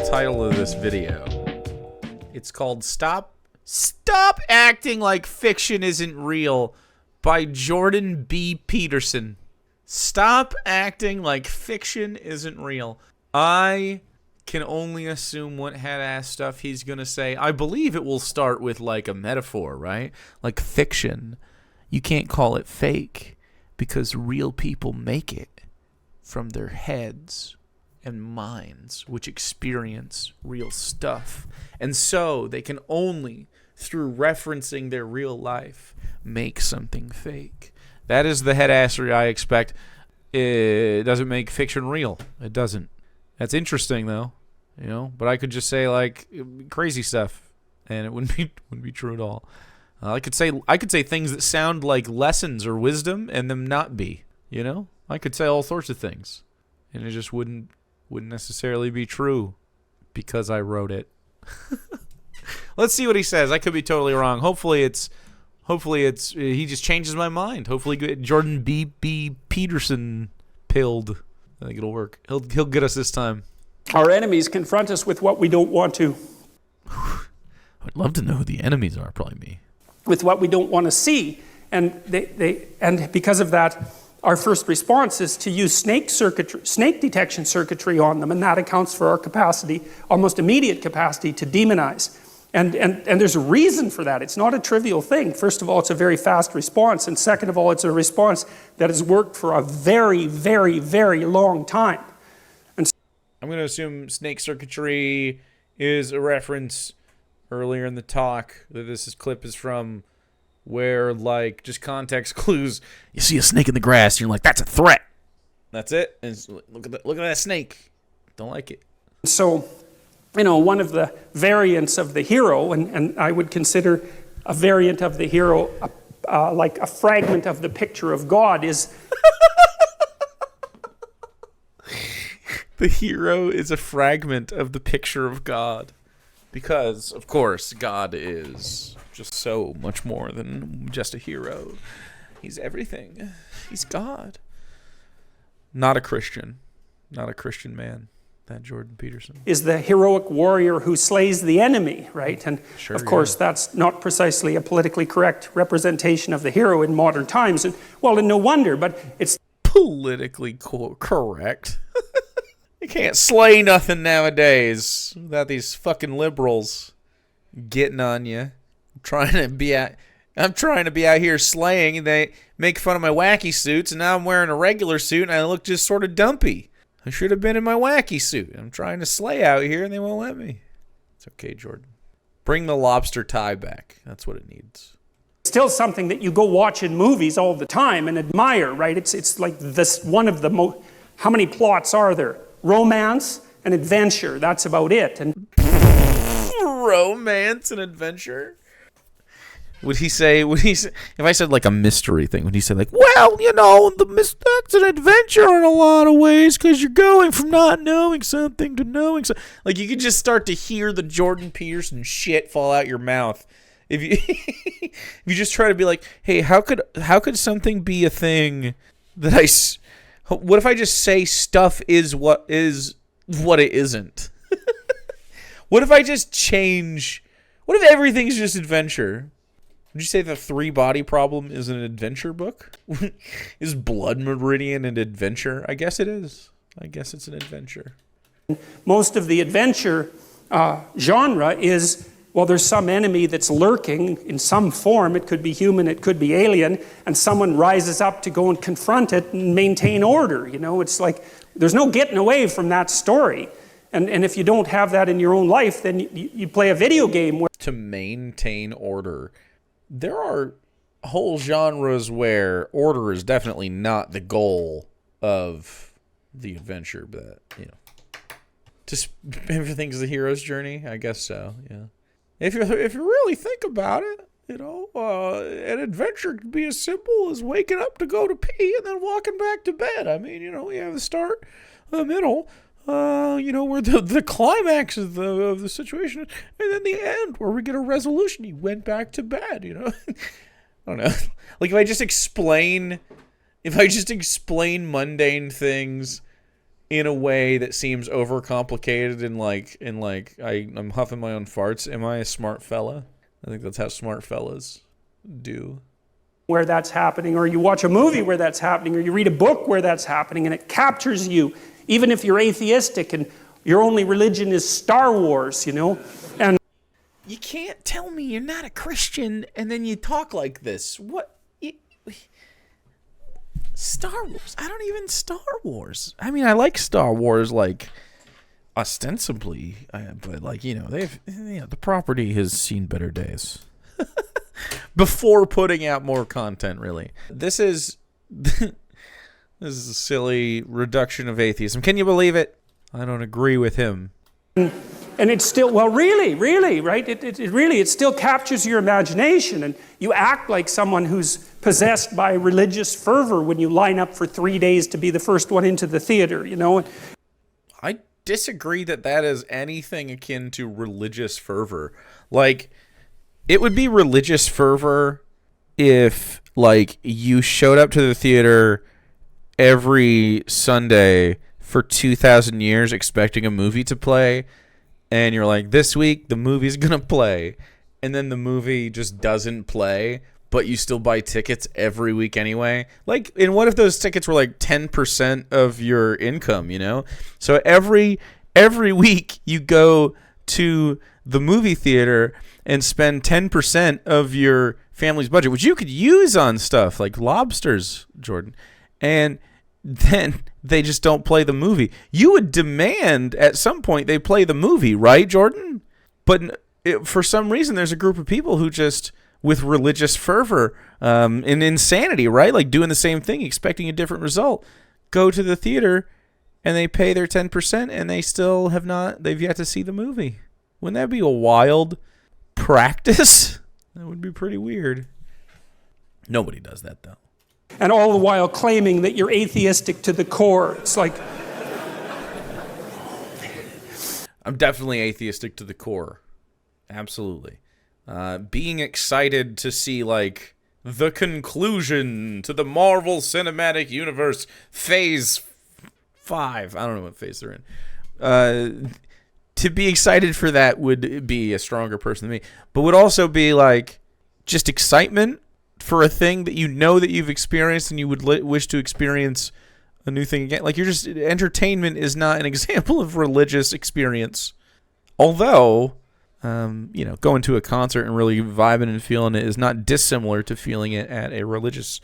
title of this video. It's called Stop Acting Like Fiction Isn't Real by Jordan B. Peterson. Stop acting like fiction isn't real. I can only assume what head-ass stuff he's going to say. I believe it will start with like a metaphor, right? Like fiction. You can't call it fake because real people make it from their heads and minds, which experience real stuff. And so they can only, through referencing their real life, make something fake. That is the head-assery I expect. It doesn't make fiction real. It doesn't. That's interesting, though. You know, but I could just say like crazy stuff, and it wouldn't be true at all. I could say things that sound like lessons or wisdom, and them not be. You know, I could say all sorts of things, and it just wouldn't necessarily be true because I wrote it. Let's see what he says. I could be totally wrong. Hopefully it's he just changes my mind. Hopefully Jordan B. Peterson pilled. I think it'll work. He'll get us this time. Our enemies confront us with what we don't want to. I'd love to know who the enemies are. Probably me. With what we don't want to see, and and because of that, our first response is to use snake detection circuitry on them, and that accounts for our capacity, almost immediate capacity, to demonize. And there's a reason for that. It's not a trivial thing. First of all, it's a very fast response, and second of all, it's a response that has worked for a very, very, very long time. And I'm going to assume snake circuitry is a reference earlier in the talk that this clip is from, where, like, just context clues. You see a snake in the grass, and you're like, that's a threat. That's it. And look at that snake. Don't like it. So, you know, one of the variants of the hero, and I would consider a variant of the hero like a fragment of the picture of God, is... The hero is a fragment of the picture of God. Because, of course, God is just so much more than just a hero. He's everything. He's God. Not a Christian. Not a Christian man. That Jordan Peterson. Is the heroic warrior who slays the enemy, right? And sure, of course, that's not precisely a politically correct representation of the hero in modern times. And well, and no wonder, but it's politically correct. You can't slay nothing nowadays without these fucking liberals getting on you. I'm trying to be out here slaying, and they make fun of my wacky suits, and now I'm wearing a regular suit, and I look just sort of dumpy. I should have been in my wacky suit. I'm trying to slay out here, and they won't let me. It's okay, Jordan. Bring the lobster tie back. That's what it needs. Still something that you go watch in movies all the time and admire, right? It's like this one of the how many plots are there? Romance and adventure. That's about it. And romance and adventure? Would he say, if I said like a mystery thing, would he say like, well, you know, that's an adventure in a lot of ways because you're going from not knowing something to knowing something. Like you could just start to hear the Jordan Peterson shit fall out your mouth. If you if you just try to be like, hey, how could something be a thing that what if I just say stuff is what it isn't? What if I just change, what if everything's just adventure? Would you say the 3-Body Problem is an adventure book? Is Blood Meridian an adventure? I guess it is. I guess it's an adventure. Most of the adventure genre is, well, there's some enemy that's lurking in some form. It could be human, it could be alien, and someone rises up to go and confront it and maintain order. You know, it's like there's no getting away from that story. And if you don't have that in your own life, then you play a video game where... To maintain order. There are whole genres where order is definitely not the goal of the adventure, but, you know, just everything's the hero's journey. I guess so, yeah. If you really think about it, you know, an adventure could be as simple as waking up to go to pee and then walking back to bed. I mean, you know, you have the start, the middle, you know, where the climax of the situation, and then the end where we get a resolution. He went back to bed, you know. I don't know. Like if I just explain mundane things in a way that seems overcomplicated and I'm huffing my own farts. Am I a smart fella? I think that's how smart fellas do. Where that's happening, or you watch a movie where that's happening, or you read a book where that's happening, and it captures you, even if you're atheistic and your only religion is Star Wars, And you can't tell me you're not a Christian and then you talk like this. What? Star Wars? I don't even Star Wars. I mean, I like Star Wars, like, ostensibly, but the property has seen better days. Before putting out more content, really. This is a silly reduction of atheism. Can you believe it? I don't agree with him. And it's still, well, really, right? It still captures your imagination, and you act like someone who's possessed by religious fervor when you line up for 3 days to be the first one into the theater, I disagree that is anything akin to religious fervor. Like, it would be religious fervor if, like, you showed up to the theater every Sunday for 2,000 years expecting a movie to play, and you're like, this week the movie's gonna play, and then the movie just doesn't play, but you still buy tickets every week anyway. Like, and what if those tickets were like 10% of your income, So every week you go to the movie theater and spend 10% of your family's budget, which you could use on stuff like lobsters, Jordan, and then they just don't play the movie. You would demand at some point they play the movie, right, Jordan? But for some reason, there's a group of people who just, with religious fervor and insanity, right, like doing the same thing, expecting a different result, go to the theater and they pay their 10% and they've yet to see the movie. Wouldn't that be a wild practice? That would be pretty weird. Nobody does that, though. And all the while claiming that you're atheistic to the core. It's like... I'm definitely atheistic to the core. Absolutely. Being excited to see, like, the conclusion to the Marvel Cinematic Universe Phase 5. I don't know what phase they're in. To be excited for that would be a stronger person than me. But would also be, like, just excitement for a thing that that you've experienced and you would wish to experience a new thing again. Like, entertainment is not an example of religious experience. Although, going to a concert and really vibing and feeling it is not dissimilar to feeling it at a religious,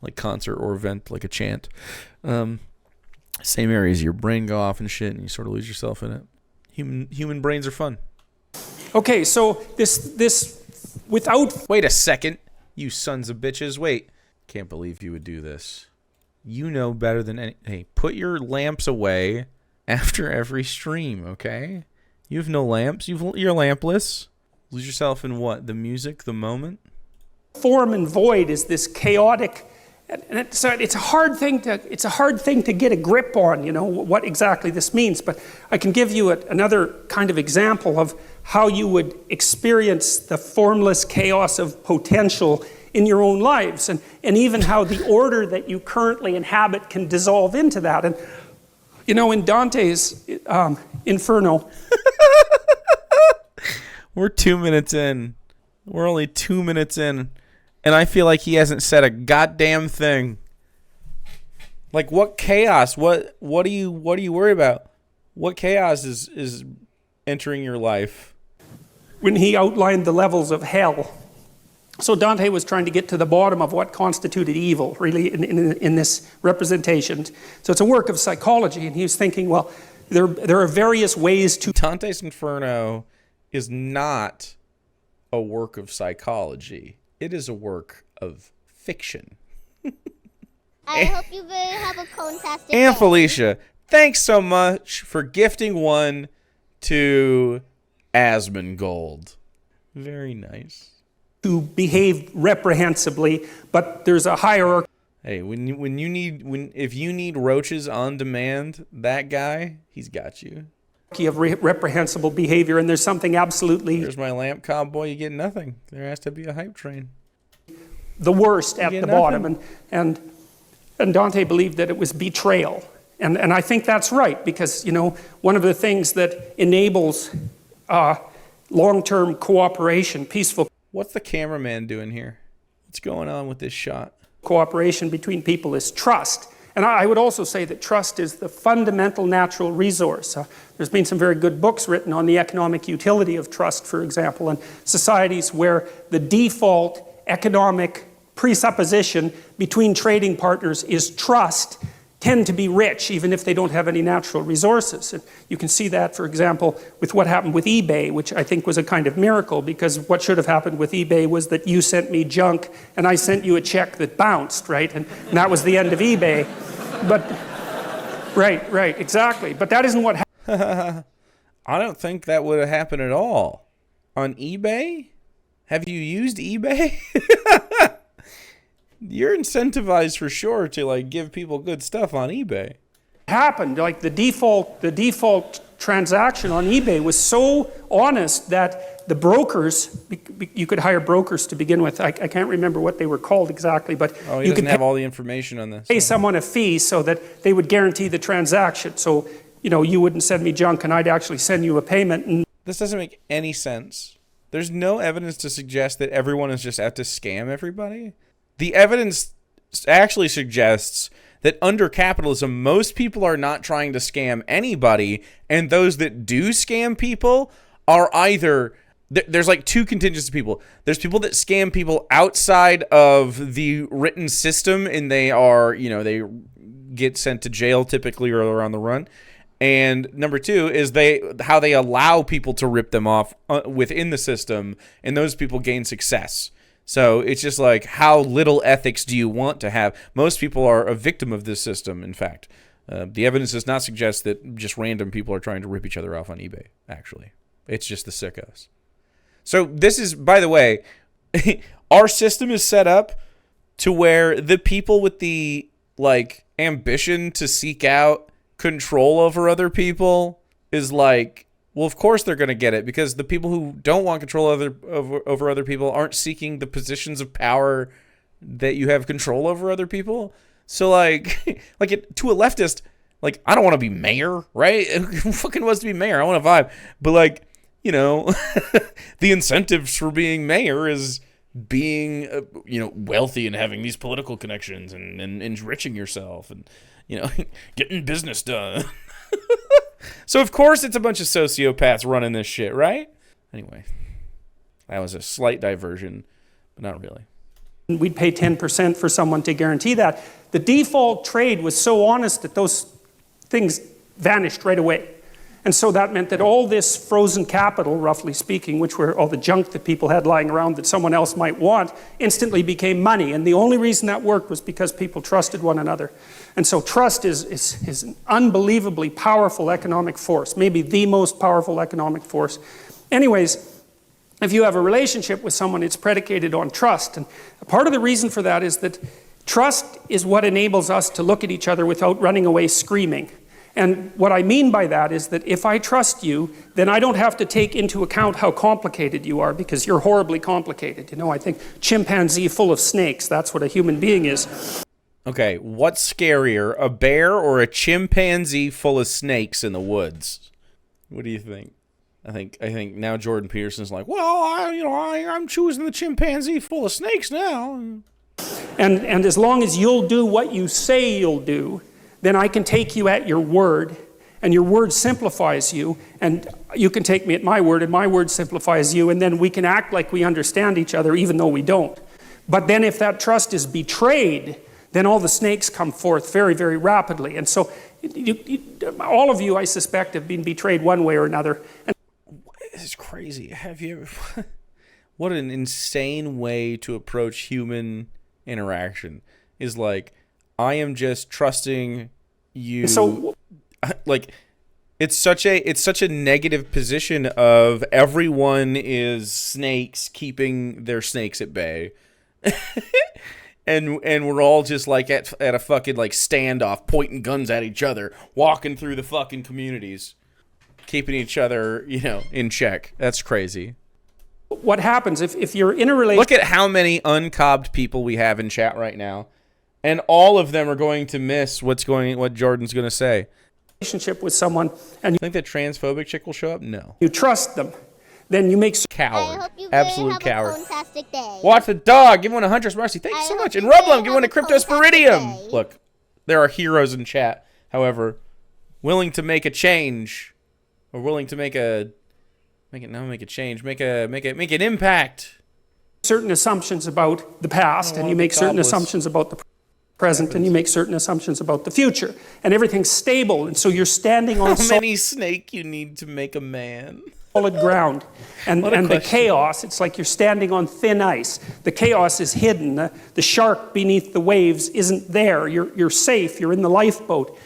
like, concert or event, like a chant. Same areas, your brain go off and shit and you sort of lose yourself in it. Human brains are fun. Okay, so this without... Wait a second. You sons of bitches. Wait. Can't believe you would do this. You know better than any... Hey, put your lamps away after every stream, okay? You have no lamps. You're lampless. Lose yourself in what? The music? The moment? Form and void is this chaotic... And it's a hard thing to get a grip on, what exactly this means. But I can give you another kind of example of how you would experience the formless chaos of potential in your own lives, and even how the order that you currently inhabit can dissolve into that. And in Dante's Inferno, we're 2 minutes in. We're only 2 minutes in. And I feel like he hasn't said a goddamn thing. Like, what chaos? What do you worry about? What chaos is entering your life? When he outlined the levels of hell. So Dante was trying to get to the bottom of what constituted evil, really, in this representation. So it's a work of psychology, and he was thinking, well, there are various ways to... Dante's Inferno is not a work of psychology. It is a work of fiction. I hope you have a fantastic And day. Felicia, thanks so much for gifting one to Asmongold. Very nice. To behave reprehensibly, but there's a hierarchy. Hey, if you need roaches on demand, that guy, he's got you. Of reprehensible behavior, and there's something absolutely... Here's my lamp, cowboy. You get nothing. There has to be a hype train. The worst at the bottom, and Dante believed that it was betrayal. And I think that's right, because, you know, one of the things that enables long-term cooperation, peaceful What's the cameraman doing here? What's going on with this shot? cooperation between people is trust. And I would also say that trust is the fundamental natural resource. There's been some very good books written on the economic utility of trust, for example, and societies where the default economic presupposition between trading partners is trust tend to be rich, even if they don't have any natural resources. And you can see that, for example, with what happened with eBay, which I think was a kind of miracle, because what should have happened with eBay was that you sent me junk and I sent you a check that bounced, right? And that was the end of eBay. But, right, exactly. But that isn't what happened. I don't think that would have happened at all. On eBay? Have you used eBay? You're incentivized for sure to like give people good stuff on eBay. Happened, like the default transaction on eBay was so honest that the brokers, you could hire brokers to begin with. I can't remember what they were called exactly, but you could have all the information on this. Pay someone a fee so that they would guarantee the transaction. So, you know, you wouldn't send me junk and I'd actually send you a payment. And this doesn't make any sense. There's no evidence to suggest that everyone is just out to scam everybody. The evidence actually suggests that under capitalism, most people are not trying to scam anybody, and those that do scam people are either... There's like two contingents of people. There's people that scam people outside of the written system, and they are, you know, they get sent to jail typically or are on the run. And number two is how they allow people to rip them off within the system, and those people gain success. So it's just like, how little ethics do you want to have? Most people are a victim of this system, in fact. The evidence does not suggest that just random people are trying to rip each other off on eBay, actually. It's just the sickos. So this is, by the way, our system is set up to where the people with the, like, ambition to seek out control over other people is like, well, of course they're going to get it, because the people who don't want control over other people aren't seeking the positions of power that you have control over other people. So, like, to a leftist, like, I don't want to be mayor, right? Who fucking wants to be mayor? I want to vibe. But, like, you know, the incentives for being mayor is being, you know, wealthy and having these political connections and enriching yourself and, you know, getting business done. So, of course, it's a bunch of sociopaths running this shit, right? Anyway, that was a slight diversion, but not really. we'd pay 10% for someone to guarantee that. The default trade was so honest that those things vanished right away. And so that meant that all this frozen capital, roughly speaking, which were all the junk that people had lying around that someone else might want, instantly became money. And the only reason that worked was because people trusted one another. And so trust is an unbelievably powerful economic force, maybe the most powerful economic force. Anyways, if you have a relationship with someone, it's predicated on trust. And part of the reason for that is that trust is what enables us to look at each other without running away screaming. And what I mean by that is that if I trust you, then I don't have to take into account how complicated you are, because you're horribly complicated. You know, I think chimpanzee full of snakes, that's what a human being is. Okay, what's scarier, a bear or a chimpanzee full of snakes in the woods? What do you think? I think now Jordan Peterson's like, well, I'm choosing the chimpanzee full of snakes now. And as long as you'll do what you say you'll do, then I can take you at your word, and your word simplifies you, and you can take me at my word, and my word simplifies you, and then we can act like we understand each other even though we don't. But then if that trust is betrayed, then all the snakes come forth very, very rapidly. And so all of you, I suspect, have been betrayed one way or another. And it's crazy. Have you ever... What an insane way to approach human interaction. Is like, I am just trusting you. So, like, it's such a negative position of everyone is snakes keeping their snakes at bay. and we're all just like at a fucking like standoff, pointing guns at each other, walking through the fucking communities, keeping each other, in check. That's crazy. What happens if you're in a relationship? Look at how many uncobbed people we have in chat right now. And all of them are going to miss what Jordan's going to say. Relationship with someone and You think that transphobic chick will show up? No. you trust them, then you make I Coward. hope you Absolute have coward. a fantastic day. Watch the dog. Give one a Huntress Mercy. Thank you so I much. hope And you Rublum, give have one a a fantastic Cryptosporidium. day. Look, there are heroes in chat. However, willing to make a change, or willing to make an impact. certain assumptions about the past, and you make certain godless. assumptions about the present, and you make certain assumptions about the future, and everything's stable, and so you're standing on How many snake you need to make a man? solid ground. And What a the question. chaos, it's like you're standing on thin ice. The chaos is hidden. The shark beneath the waves isn't there. You're safe. You're in the lifeboat.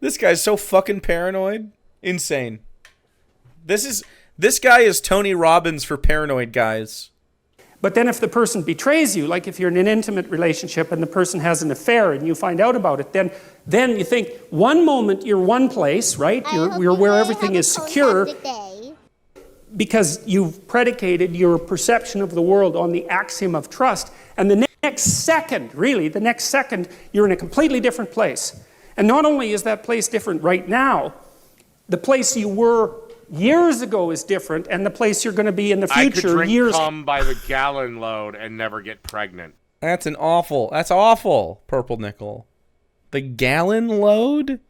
This guy's so fucking paranoid. Insane. This guy is Tony Robbins for paranoid guys. But then if the person betrays you, like if you're in an intimate relationship and the person has an affair and you find out about it, then you think one moment you're one place, right? I hope You're you where have everything a is secure fantastic day. because you've predicated your perception of the world on the axiom of trust. And the next second, you're in a completely different place. And not only is that place different right now, the place you were years ago is different, and the place you're going to be in the I could future drink years. cum by the gallon load and never get pregnant. That's awful, Purple Nickel. The gallon load?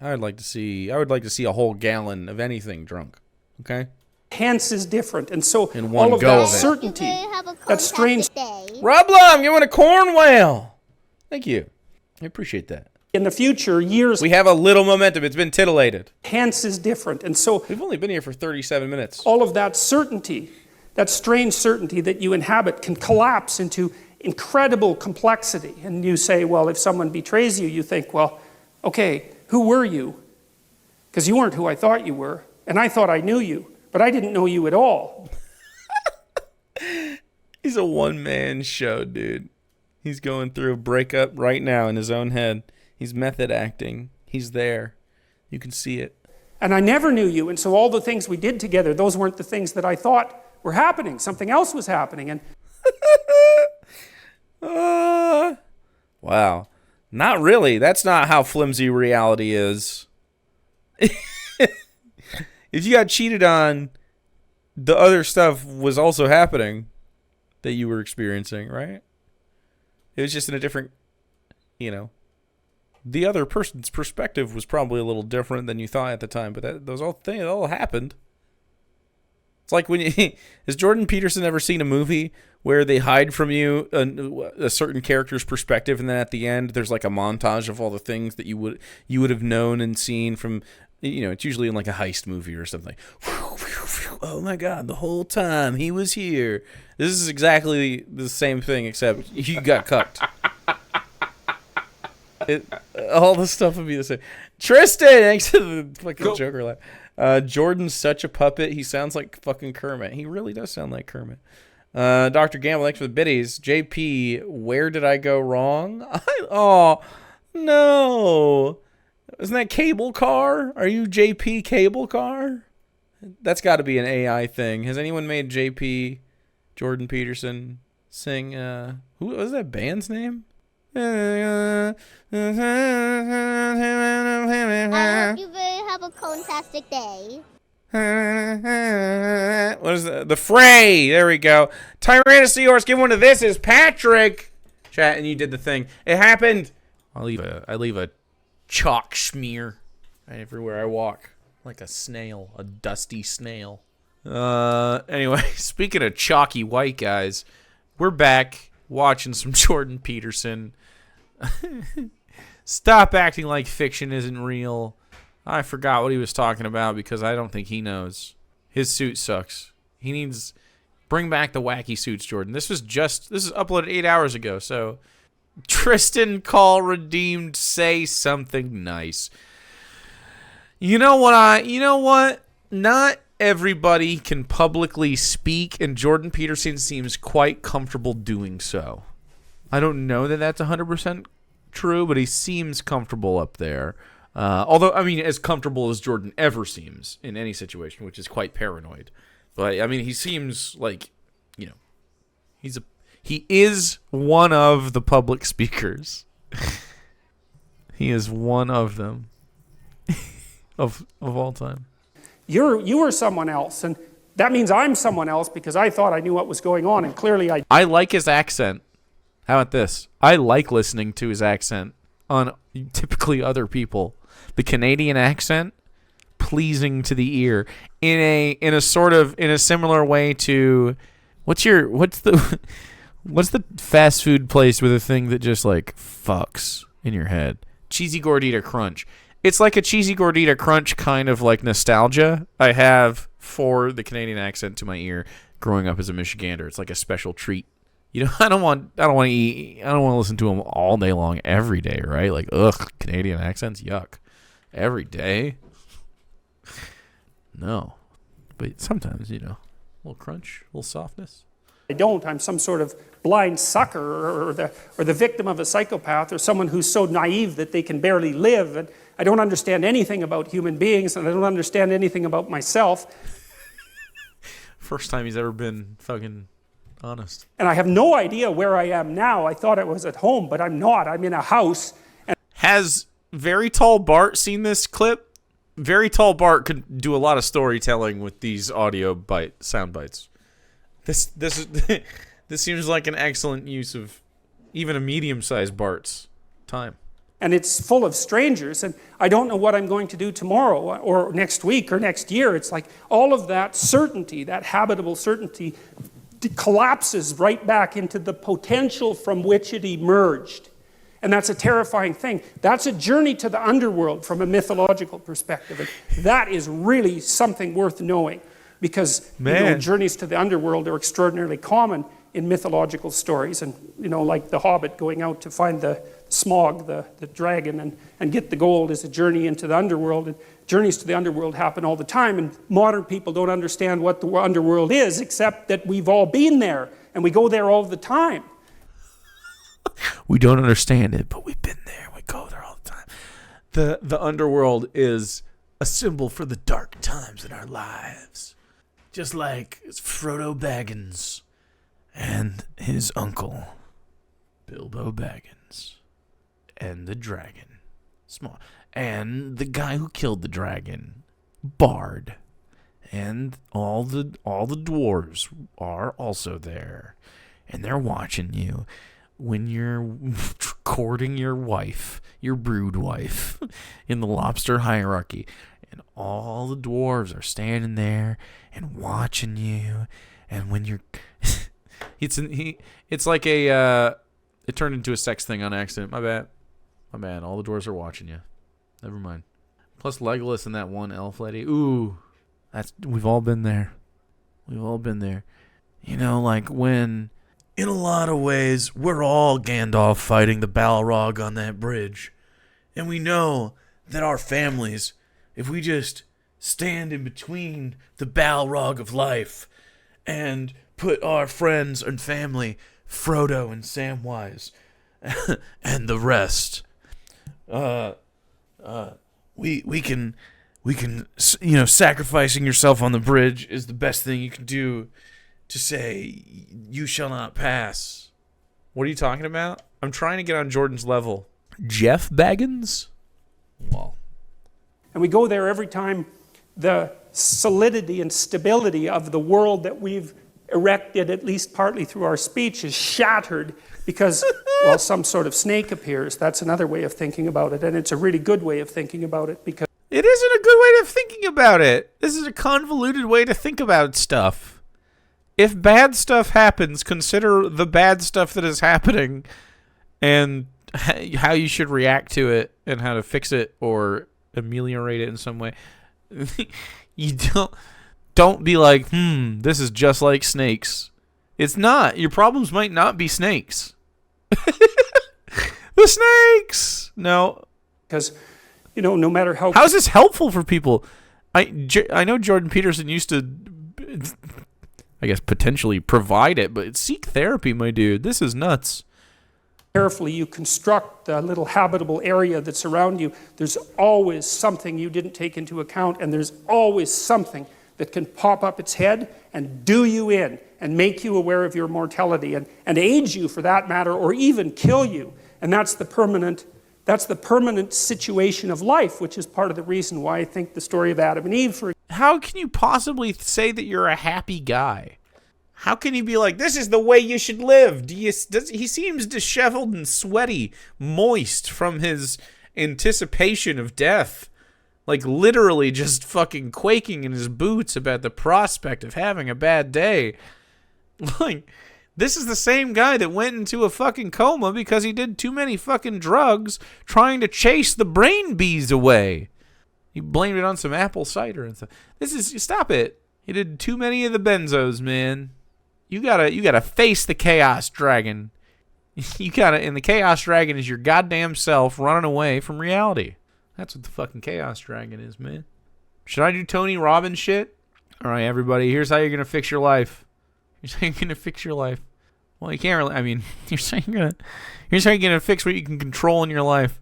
I would like to see a whole gallon of anything drunk. Okay? Hence is different, and so In one all of go that of it. certainty, You may have a that strange fantastic day. Rublum, you want a corn whale? Thank you. I appreciate that. in the future years. We have a little momentum. It's been titillated. Hence is different, and so We've only been here for 37 minutes. all of that certainty, that strange certainty that you inhabit, can collapse into incredible complexity. And you say, well, if someone betrays you, you think, well, okay, who were you? Because you weren't who I thought you were, and I thought I knew you, but I didn't know you at all. He's a one-man show, dude. He's going through a breakup right now in his own head. He's method acting. He's there. You can see it. And I never knew you, and so all the things we did together, those weren't the things that I thought were happening. Something else was happening, and Wow. Not really. That's not how flimsy reality is. If you got cheated on, the other stuff was also happening that you were experiencing, right? It was just in a different, the other person's perspective was probably a little different than you thought at the time, but those all things all happened. It's like when has Jordan Peterson ever seen a movie where they hide from you a certain character's perspective, and then at the end there's like a montage of all the things that you would have known and seen from, it's usually in like a heist movie or something. Oh my God, the whole time he was here. This is exactly the same thing, except you got cucked. All the stuff would be the same. Tristan, thanks to the fucking Joker laugh. Jordan's such a puppet. He sounds like fucking Kermit. He really does sound like Kermit. Dr. Gamble, thanks for the biddies. JP, where did I go wrong? Oh, no. Isn't that Cable Car? Are you JP Cable Car? That's got to be an AI thing. Has anyone made JP Jordan Peterson sing? Who was that band's name? I hope you will have a fantastic day. What is that? The Fray. There we go. Tyrannosaurus, give one to this. Is Patrick. Chat, and you did the thing. It happened. I leave a chalk smear everywhere I walk, like a snail, a dusty snail. Anyway, speaking of chalky white guys, we're back watching some Jordan Peterson. Stop acting like fiction isn't real. I forgot what he was talking about because I don't think he knows. His suit sucks. He needs bring back the wacky suits, Jordan. This is uploaded 8 hours ago. So Tristan call redeemed. Say something nice. You know what? Not everybody can publicly speak, and Jordan Peterson seems quite comfortable doing so. I don't know that that's 100% true, but he seems comfortable up there. Although, I mean, as comfortable as Jordan ever seems in any situation, which is quite paranoid. But, I mean, he seems like, He is one of the public speakers. He is one of them. of all time. You were someone else, and that means I'm someone else because I thought I knew what was going on, and clearly I like his accent. How about this? I like listening to his accent on typically other people. The Canadian accent, pleasing to the ear, in a similar way to what's the fast food place with a thing that just like fucks in your head? Cheesy Gordita Crunch. It's like a Cheesy Gordita Crunch kind of like nostalgia I have for the Canadian accent to my ear growing up as a Michigander. It's like a special treat. You know, I don't want to listen to them all day long every day, right? Like, ugh, Canadian accents, yuck. Every day? No. But sometimes, you know, a little crunch, a little softness. I'm some sort of blind sucker or the victim of a psychopath or someone who's so naive that they can barely live, and I don't understand anything about human beings, and I don't understand anything about myself. First time he's ever been fucking honest. And I have no idea where I am now. I thought I was at home, but I'm not. I'm in a house. Has Very Tall Bart seen this clip? Very Tall Bart could do a lot of storytelling with these audio sound bites. This seems like an excellent use of even a medium-sized Bart's time. And it's full of strangers, and I don't know what I'm going to do tomorrow or next week or next year. It's like all of that certainty, that habitable certainty, collapses right back into the potential from which it emerged. And that's a terrifying thing. That's a journey to the underworld from a mythological perspective. And that is really something worth knowing, because journeys to the underworld are extraordinarily common in mythological stories. And, like the Hobbit going out to find the Smog, the dragon, and get the gold is a journey into the underworld. And journeys to the underworld happen all the time, and modern people don't understand what the underworld is, except that we've all been there, and we go there all the time. We don't understand it, but we've been there. We go there all the time. The underworld is a symbol for the dark times in our lives. Just like Frodo Baggins and his uncle, Bilbo Baggins, and the dragon. And the guy who killed the dragon, Bard. And all the dwarves are also there. And they're watching you when you're courting your wife, your brood wife, in the lobster hierarchy. And all the dwarves are standing there and watching you. And when you're... it's like a... it turned into a sex thing on accident. My bad. All the dwarves are watching you. Never mind. Plus Legolas and that one elf lady. Ooh. We've all been there. Like when... In a lot of ways, we're all Gandalf fighting the Balrog on that bridge. And we know that our families, if we just stand in between the Balrog of life and put our friends and family, Frodo and Samwise, and the rest, we can, sacrificing yourself on the bridge is the best thing you can do to say, you shall not pass. What are you talking about? I'm trying to get on Jordan's level. Jeff Baggins? Well. And we go there every time the solidity and stability of the world that we've erected, at least partly through our speech, is shattered because, some sort of snake appears. That's another way of thinking about it, and it's a really good way of thinking about it because... It isn't a good way of thinking about it. This is a convoluted way to think about stuff. If bad stuff happens, consider the bad stuff that is happening and how you should react to it and how to fix it or ameliorate it in some way. You don't be like, this is just like snakes. It's not. Your problems might not be snakes. The snakes! No. Because, no matter how... How is this helpful for people? I know Jordan Peterson used to... I guess potentially provide it, but seek therapy, my dude. This is nuts. Carefully you construct the little habitable area that's around you. There's always something you didn't take into account, and there's always something that can pop up its head and do you in and make you aware of your mortality and age you for that matter, or even kill you. And that's the permanent situation of life, which is part of the reason why I think the story of Adam and Eve, How can you possibly say that you're a happy guy? How can you be like, this is the way you should live? He seems disheveled and sweaty, moist from his anticipation of death. Like, literally just fucking quaking in his boots about the prospect of having a bad day. Like, this is the same guy that went into a fucking coma because he did too many fucking drugs trying to chase the brain bees away. He blamed it on some apple cider and stuff. Stop it. He did too many of the benzos, man. You gotta face the Chaos Dragon. And the Chaos Dragon is your goddamn self running away from reality. That's what the fucking Chaos Dragon is, man. Should I do Tony Robbins shit? All right, everybody, here's how you're going to fix your life. Here's how you're going to fix your life. Well, you can't really, I mean, here's how you're going to fix what you can control in your life.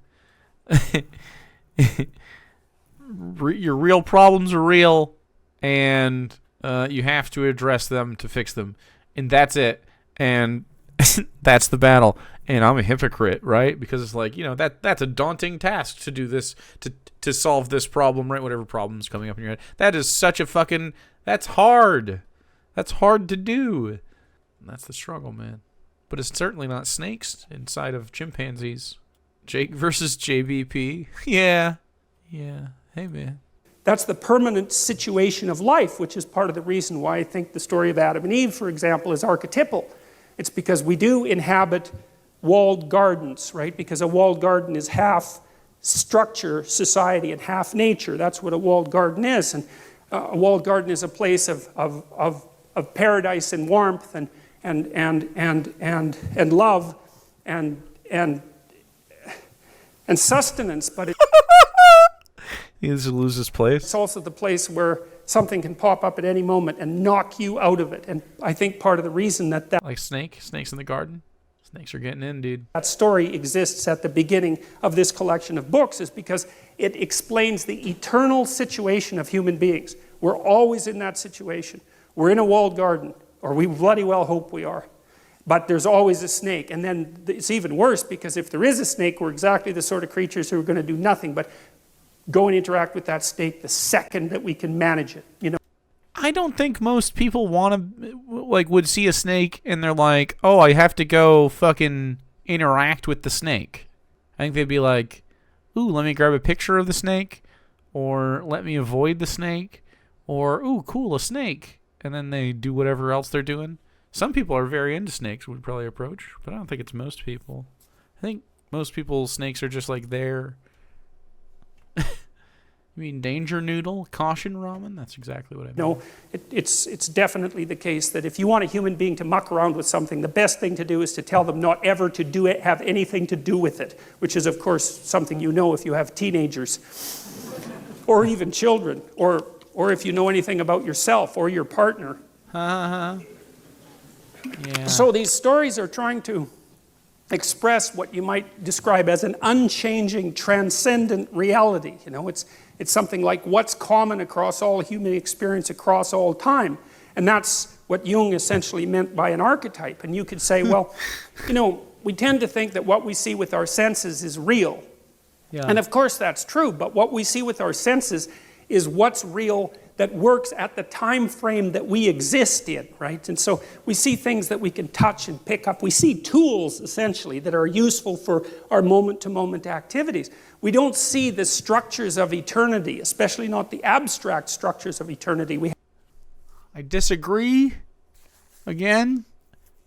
Your real problems are real, and you have to address them to fix them. And that's it. And that's the battle. And I'm a hypocrite, right? Because it's like, that's a daunting task to do this, to solve this problem, right? Whatever problem's coming up in your head. That is such a fucking, that's hard. That's hard to do. And that's the struggle, man. But it's certainly not snakes inside of chimpanzees. Jake versus JBP. Yeah. Hey, man. That's the permanent situation of life, which is part of the reason why I think the story of Adam and Eve, for example, is archetypal. It's because we do inhabit walled gardens, right? Because a walled garden is half structure, society, and half nature. That's what a walled garden is. And a walled garden is a place of paradise and warmth and love and sustenance. But He doesn't lose his place. It's also the place where something can pop up at any moment and knock you out of it. And I think part of the reason that like snakes in the garden. Snakes are getting in, dude. That story exists at the beginning of this collection of books is because it explains the eternal situation of human beings. We're always in that situation. We're in a walled garden, or we bloody well hope we are. But there's always a snake. And then it's even worse because if there is a snake, we're exactly the sort of creatures who are going to do nothing but go and interact with that snake the second that we can manage it, I don't think most people would see a snake and they're like, oh, I have to go fucking interact with the snake. I think they'd be like, ooh, let me grab a picture of the snake, or let me avoid the snake, or, ooh, cool, a snake. And then they do whatever else they're doing. Some people are very into snakes, would probably approach, but I don't think it's most people. I think most people, snakes are just like there. You mean danger noodle, caution ramen? That's exactly what I mean. No, it's definitely the case that if you want a human being to muck around with something, the best thing to do is to tell them not ever to do it, have anything to do with it, which is, of course, something you know if you have teenagers or even children, or if you know anything about yourself or your partner. Yeah. So these stories are trying to express what you might describe as an unchanging, transcendent reality. It's something like what's common across all human experience across all time. And that's what Jung essentially meant by an archetype. And you could say, well, we tend to think that what we see with our senses is real. Yeah. And of course that's true, but what we see with our senses is what's real that works at the time frame that we exist in, right? And so we see things that we can touch and pick up. We see tools, essentially, that are useful for our moment-to-moment activities. We don't see the structures of eternity, especially not the abstract structures of eternity. I disagree. Again,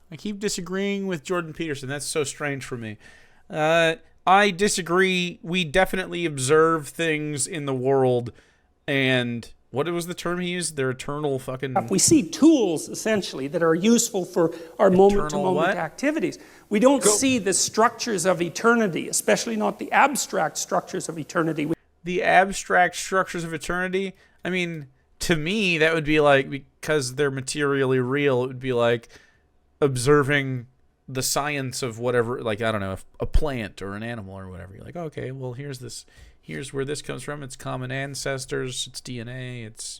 I keep disagreeing with Jordan Peterson. That's so strange for me. I disagree. We definitely observe things in the world, and what was the term he used? Their eternal fucking... We see tools, essentially, that are useful for our moment-to-moment activities. We don't see the structures of eternity, especially not the abstract structures of eternity. The abstract structures of eternity? I mean, to me, that would be like, because they're materially real, it would be like observing the science of whatever, like, I don't know, a plant or an animal or whatever. You're like, okay, well, here's where this comes from. It's common ancestors, it's DNA, it's,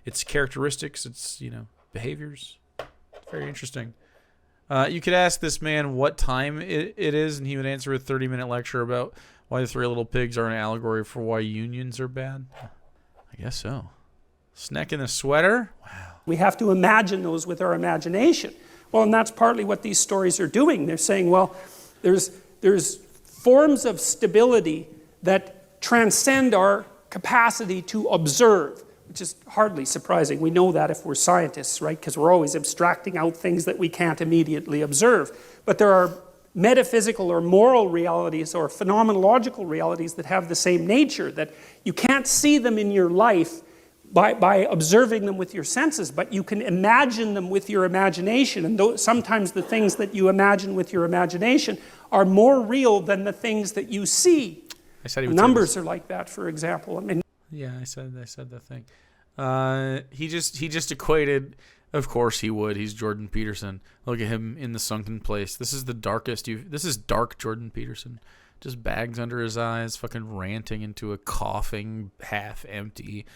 its characteristics, its, behaviors. Very interesting. You could ask this man what time it is, and he would answer a 30-minute lecture about why the Three Little Pigs are an allegory for why unions are bad. I guess so. Snack in a sweater? Wow. We have to imagine those with our imagination. Well, and that's partly what these stories are doing. They're saying, well, there's forms of stability that transcend our capacity to observe, which is hardly surprising. We know that if we're scientists, right? Because we're always abstracting out things that we can't immediately observe. But there are metaphysical or moral realities or phenomenological realities that have the same nature, that you can't see them in your life by observing them with your senses, but you can imagine them with your imagination. And sometimes the things that you imagine with your imagination are more real than the things that you see. I said he would Numbers are like that, for example. I mean, yeah, I said that thing. He just equated. Of course he would. He's Jordan Peterson. Look at him in the sunken place. This is the darkest This is dark Jordan Peterson. Just bags under his eyes, fucking ranting into a coughing, half-empty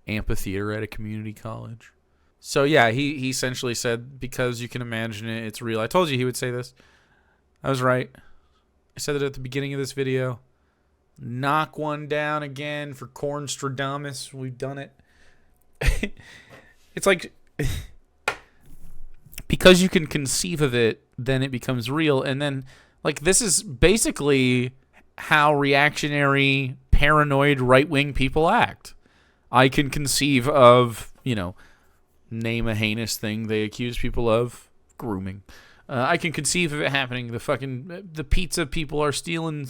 amphitheater at a community college. So yeah, he essentially said, because you can imagine it, it's real. I told you he would say this. I was right. I said it at the beginning of this video. Knock one down again for Cornstradamus. We've done it. It's like, because you can conceive of it, then it becomes real. And then, like, this is basically how reactionary, paranoid, right-wing people act. I can conceive of, name a heinous thing they accuse people of, grooming. I can conceive of it happening. The pizza people are stealing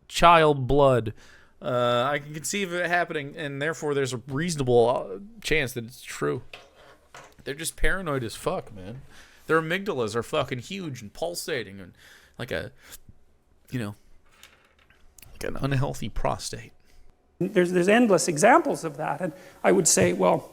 child blood. I can conceive of it happening, and therefore there's a reasonable chance that it's true. They're just paranoid as fuck, man. Their amygdalas are fucking huge and pulsating, and like an unhealthy prostate. there's endless examples of that. And I would say, well,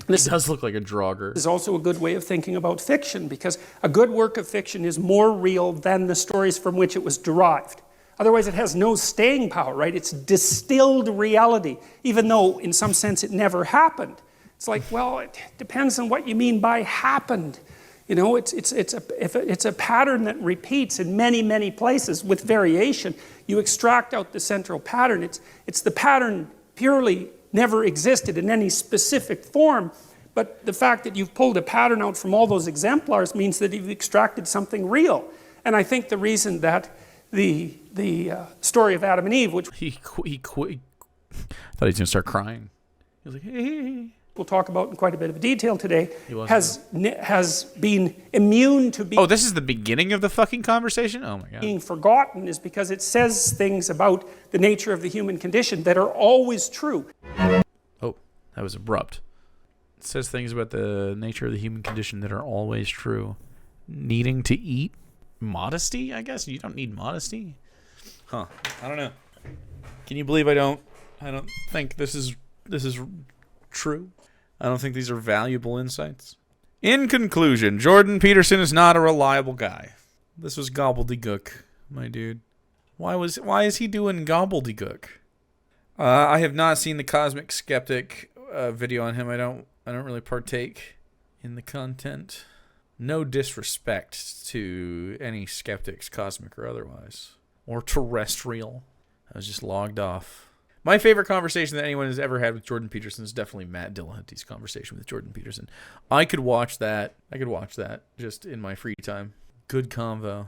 this does look like a Draugr. Is also a good way of thinking about fiction, because a good work of fiction is more real than the stories from which it was derived. Otherwise, it has no staying power, right? It's distilled reality, even though in some sense it never happened. It's like, well, it depends on what you mean by happened. You know, it's a pattern that repeats in many, many places with variation. You extract out the central pattern. It's the pattern purely never existed in any specific form, but the fact that you've pulled a pattern out from all those exemplars means that you've extracted something real. And I think the reason that the story of Adam and Eve, which He thought he was going to start crying. He was like, hey. we'll talk about in quite a bit of detail today, has been immune to being... Oh, this is the beginning of the fucking conversation? Oh my God. Being forgotten is because it says things about the nature of the human condition that are always true. Oh, that was abrupt. It says things about the nature of the human condition that are always true. Needing to eat? Modesty, I guess? You don't need modesty? Huh. I don't know. Can you believe I don't think this is true? I don't think these are valuable insights. In conclusion, Jordan Peterson is not a reliable guy. This was gobbledygook, my dude. Why is he doing gobbledygook? I have not seen the Cosmic Skeptic video on him. I don't really partake in the content. No disrespect to any skeptics, cosmic or otherwise, or terrestrial. I was just logged off. My favorite conversation that anyone has ever had with Jordan Peterson is definitely Matt Dillahunty's conversation with Jordan Peterson. I could watch that just in my free time. Good convo.